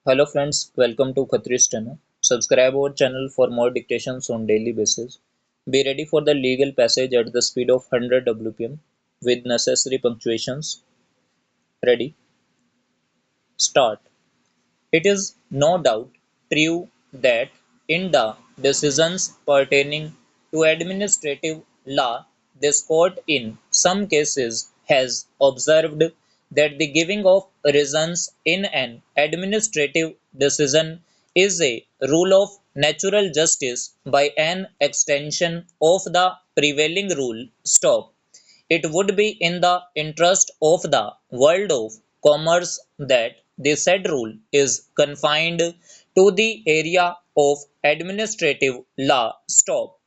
Hello friends, welcome to Khatri's channel. Subscribe our channel for more dictations on daily basis. Be ready for the legal passage at the speed of 100 WPM with necessary punctuations. Ready? Start. It is no doubt true that in the decisions pertaining to administrative law, this court in some cases has observed that the giving of reasons in an administrative decision is a rule of natural justice by an extension of the prevailing rule. Stop. It would be in the interest of the world of commerce that the said rule is confined to the area of administrative law. Stop.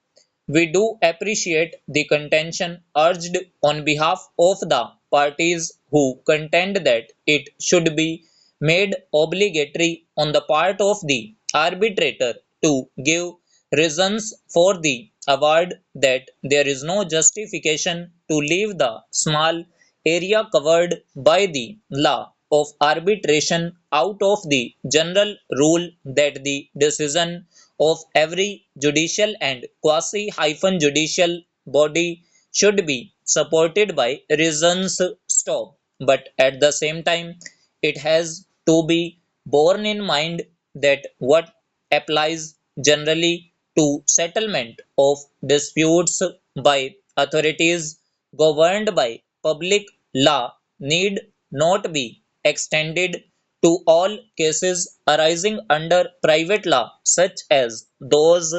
We do appreciate the contention urged on behalf of the parties who contend that it should be made obligatory on the part of the arbitrator to give reasons for the award, that there is no justification to leave the small area covered by the law of arbitration out of the general rule that the decision of every judicial and quasi-judicial body should be supported by reasons. Stop. But at the same time, it has to be borne in mind that what applies generally to settlement of disputes by authorities governed by public law need not be extended to all cases arising under private law, such as those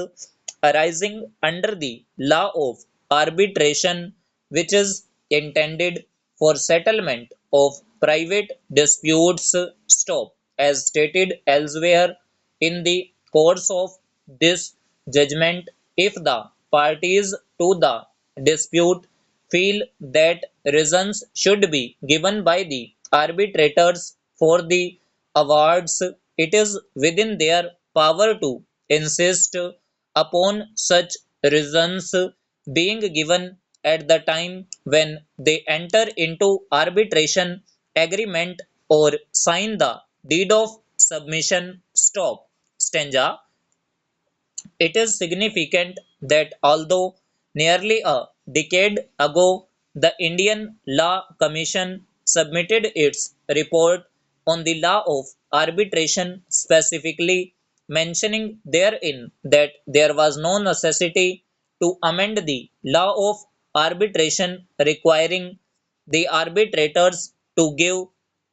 arising under the law of arbitration, which is intended for settlement of private disputes. Stop. As stated elsewhere, in the course of this judgment, if the parties to the dispute feel that reasons should be given by the arbitrators for the awards, it is within their power to insist upon such reasons being given at the time when they enter into arbitration agreement or sign the deed of submission. Stop. Stanza. It is significant that although nearly a decade ago the Indian Law Commission submitted its report on the law of arbitration, specifically mentioning therein that there was no necessity to amend the law of arbitration requiring the arbitrators to give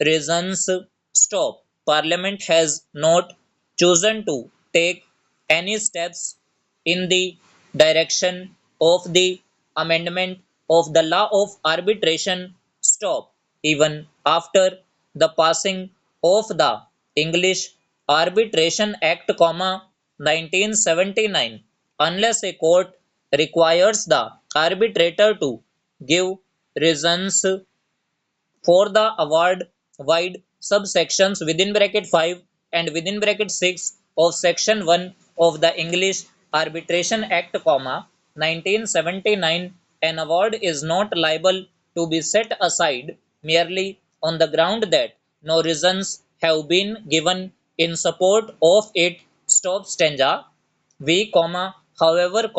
reasons. Stop. Parliament has not chosen to take any steps in the direction of the amendment of the law of arbitration. Stop. Even after the passing of the English Arbitration Act, 1979, unless a court requires the arbitrator to give reasons for the award wide subsections within bracket 5 and within bracket 6 of section 1 of the English Arbitration Act, 1979, an award is not liable to be set aside merely on the ground that no reasons have been given in support of it. Stop. Stanza. We, however,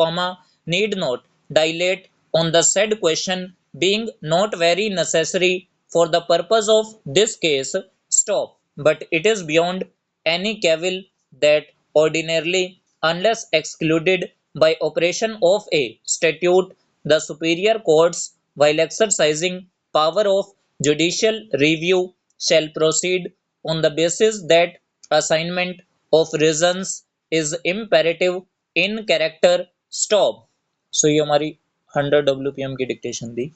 need not dilate on the said question, being not very necessary for the purpose of this case. Stop. But it is beyond any cavil that ordinarily, unless excluded by operation of a statute, the superior courts, while exercising power of judicial review, shall proceed on the basis that assignment of reasons is imperative in character. Stop. So ये हमारी 100 WPM की dictation थी.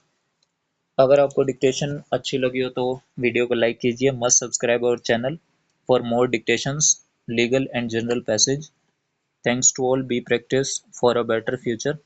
अगर आपको dictation अच्छी लगी हो तो वीडियो को लाइक कीजिए. Must subscribe our channel for more dictations, legal and general passage. Thanks to all. Be practice for a better future.